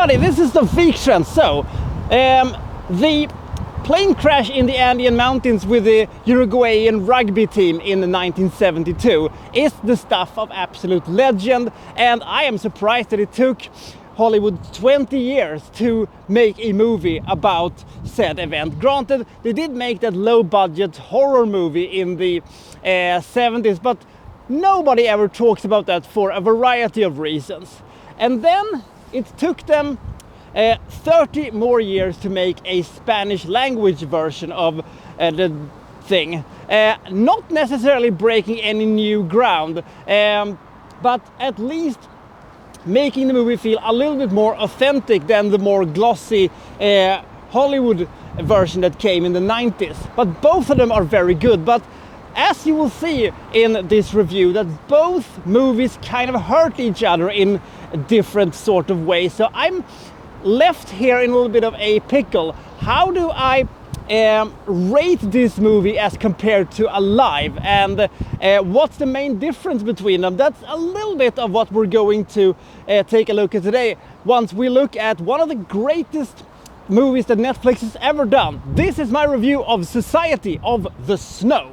everybody, this is the fiction. So, the plane crash in the Andean mountains with the Uruguayan rugby team in 1972 is the stuff of absolute legend, and I am surprised that it took Hollywood 20 years to make a movie about said event. Granted, they did make that low-budget horror movie in the 70s, but nobody ever talks about that for a variety of reasons. And then it took them 30 more years to make a Spanish language version of the thing. Not necessarily breaking any new ground, but at least making the movie feel a little bit more authentic than the more glossy Hollywood version that came in the 90s. But both of them are very good. But as you will see in this review, that both movies kind of hurt each other in a different sort of way. So I'm left here in a little bit of a pickle. How do I rate this movie as compared to Alive, and what's the main difference between them? That's a little bit of what we're going to take a look at today, once we look at one of the greatest movies that Netflix has ever done. This is my review of Society of the Snow.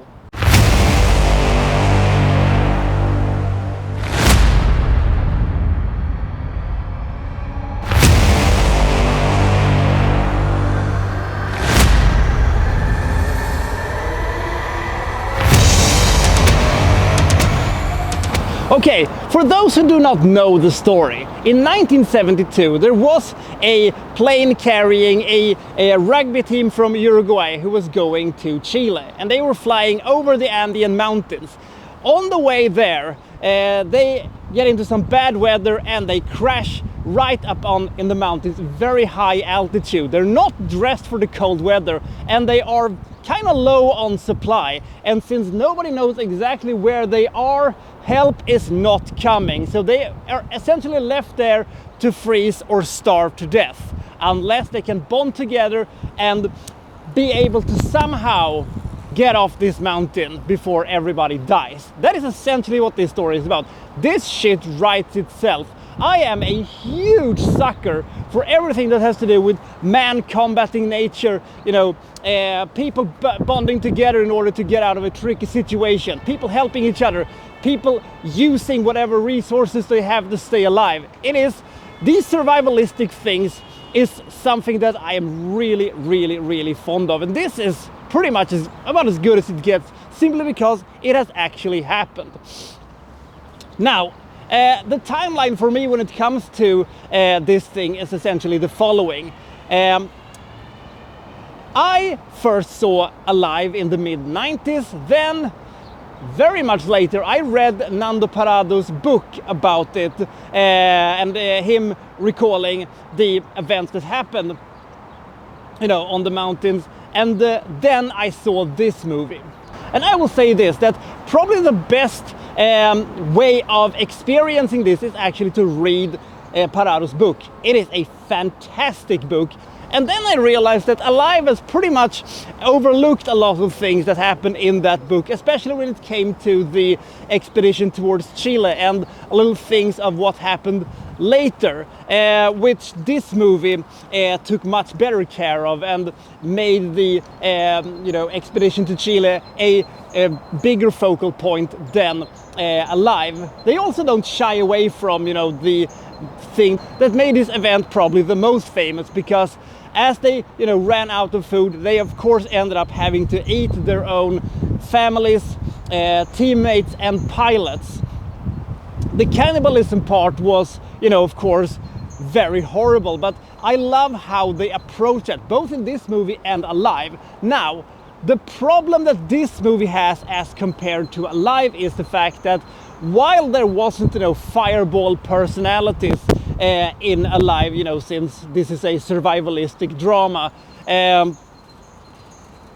Okay, for those who do not know the story, in 1972 there was a plane carrying a rugby team from Uruguay who was going to Chile, and they were flying over the Andean mountains. On the way there, they get into some bad weather and they crash right up in the mountains, very high altitude. They're not dressed for the cold weather, and they are kind of low on supply. And since nobody knows exactly where they are, help is not coming. So they are essentially left there to freeze or starve to death, unless they can bond together and be able to somehow get off this mountain before everybody dies. That is essentially what this story is about. This shit writes itself. I am a huge sucker for everything that has to do with man combating nature, you know, people bonding together in order to get out of a tricky situation, people helping each other, people using whatever resources they have to stay alive. These survivalistic things is something that I am really, really, really fond of. And this is pretty much about as good as it gets, simply because it has actually happened. Now, the timeline for me when it comes to this thing is essentially the following. I first saw Alive in the mid-90s, then very much later I read Nando Parado's book about it, and him recalling the events that happened, you know, on the mountains, and then I saw this movie. And I will say this, that probably the best way of experiencing this is actually to read Parado's book. It is a fantastic book. And then I realized that Alive has pretty much overlooked a lot of things that happened in that book, especially when it came to the expedition towards Chile and little things of what happened later, which this movie took much better care of and made the expedition to Chile a bigger focal point than Alive. They also don't shy away from, you know, the thing that made this event probably the most famous, because as they, you know, ran out of food, they of course ended up having to eat their own families, teammates and pilots. The cannibalism part was, you know, of course, very horrible, but I love how they approach it, both in this movie and Alive. Now, the problem that this movie has as compared to Alive is the fact that while there wasn't, you know, fireball personalities in Alive, you know, since this is a survivalistic drama,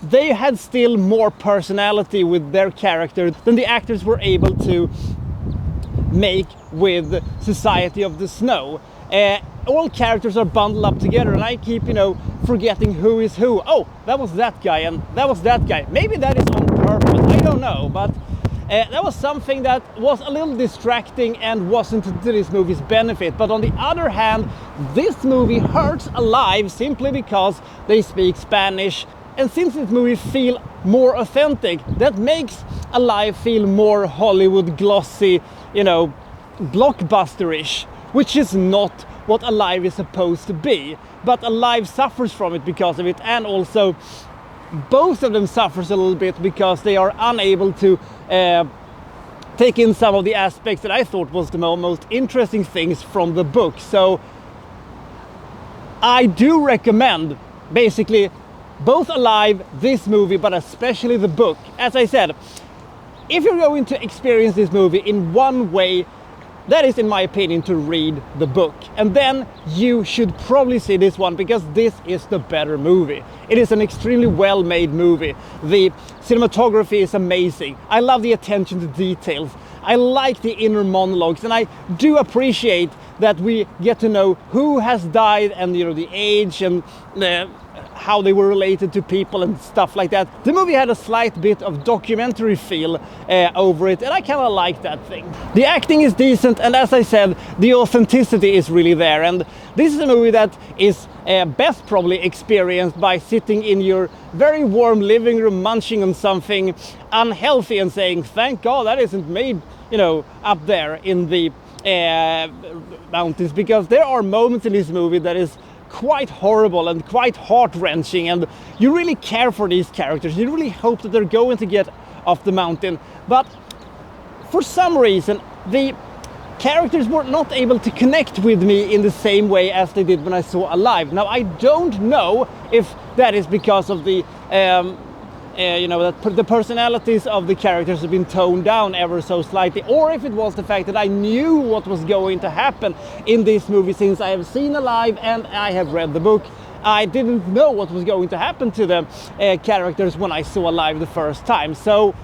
they had still more personality with their character than the actors were able to make with Society of the Snow. All characters are bundled up together, and I keep, you know, forgetting who is who. Oh, that was that guy, and that was that guy. Maybe that is on purpose, I don't know, but that was something that was a little distracting and wasn't to this movie's benefit. But on the other hand, this movie hurts Alive simply because they speak Spanish. And since this movie feels more authentic, that makes Alive feel more Hollywood glossy, you know, blockbuster-ish, which is not what Alive is supposed to be. But Alive suffers from it because of it, and also both of them suffers a little bit because they are unable to take in some of the aspects that I thought was the most interesting things from the book. So I do recommend basically both Alive, this movie, but especially the book. As I said, if you're going to experience this movie in one way, that is, in my opinion, to read the book. And then you should probably see this one, because this is the better movie. It is an extremely well-made movie. The cinematography is amazing. I love the attention to details. I like the inner monologues, and I do appreciate that we get to know who has died, and you know, the age, and how they were related to people and stuff like that. The movie had a slight bit of documentary feel over it, and I kind of like that thing. The acting is decent, and as I said, the authenticity is really there. And this is a movie that is best probably experienced by sitting in your very warm living room, munching on something unhealthy and saying, thank God that isn't made, you know, up there in the mountains, because there are moments in this movie that is quite horrible and quite heart-wrenching, and you really care for these characters. You really hope that they're going to get off the mountain, but for some reason the characters were not able to connect with me in the same way as they did when I saw Alive. Now, I don't know if that is because of the you know, that the personalities of the characters have been toned down ever so slightly, or if it was the fact that I knew what was going to happen in this movie. Since I have seen Alive and I have read the book, I didn't know what was going to happen to the characters when I saw Alive the first time. So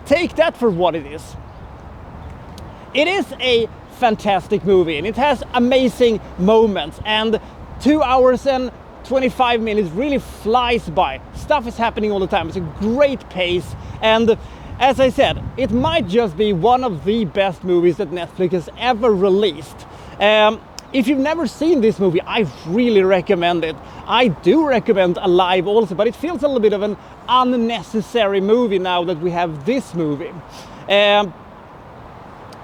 take that for what it is. It is a fantastic movie, and it has amazing moments, and 2 hours and 25 minutes really flies by. Stuff is happening all the time. It's a great pace, and as I said, it might just be one of the best movies that Netflix has ever released. If you've never seen this movie, I really recommend it. I do recommend Alive also, but it feels a little bit of an unnecessary movie now that we have this movie.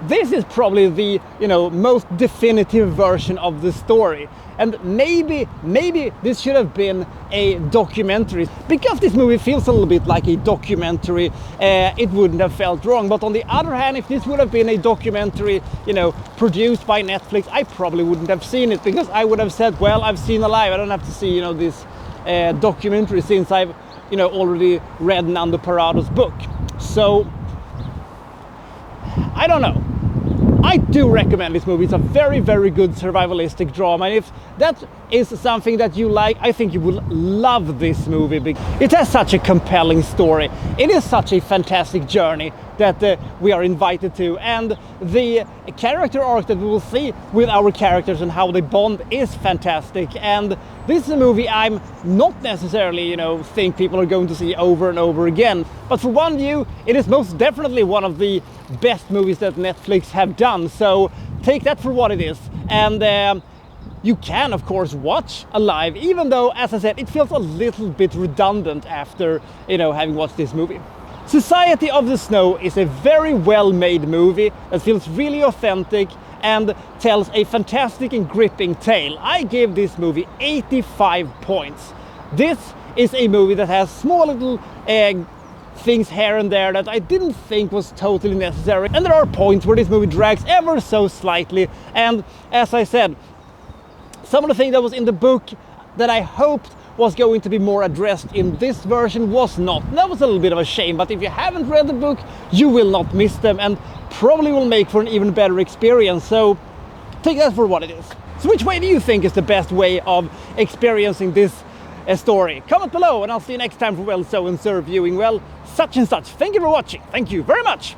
This is probably the, you know, most definitive version of the story. And maybe this should have been a documentary. Because this movie feels a little bit like a documentary, it wouldn't have felt wrong. But on the other hand, if this would have been a documentary, you know, produced by Netflix, I probably wouldn't have seen it, because I would have said, well, I've seen Alive, I don't have to see, you know, this documentary, since I've, you know, already read Nando Parado's book. So I don't know. I do recommend this movie. It's a very, very good survivalistic drama, and if that is something that you like, I think you will love this movie. It has such a compelling story. It is such a fantastic journey that we are invited to, and the character arc that we will see with our characters and how they bond is fantastic. And this is a movie I'm not necessarily, you know, think people are going to see over and over again. But for one view, it is most definitely one of the best movies that Netflix have done. So take that for what it is. And you can, of course, watch Alive, even though, as I said, it feels a little bit redundant after, you know, having watched this movie. Society of the Snow is a very well-made movie that feels really authentic and tells a fantastic and gripping tale. I give this movie 85 points. This is a movie that has small little things here and there that I didn't think was totally necessary, and there are points where this movie drags ever so slightly. And as I said, some of the things that was in the book that I hoped was going to be more addressed in this version was not. That was a little bit of a shame, but if you haven't read the book, you will not miss them, and probably will make for an even better experience. So take that for what it is. So which way do you think is the best way of experiencing this story? Comment below, and I'll see you next time for Well So and So reviewing, well, such and such. Thank you for watching. Thank you very much.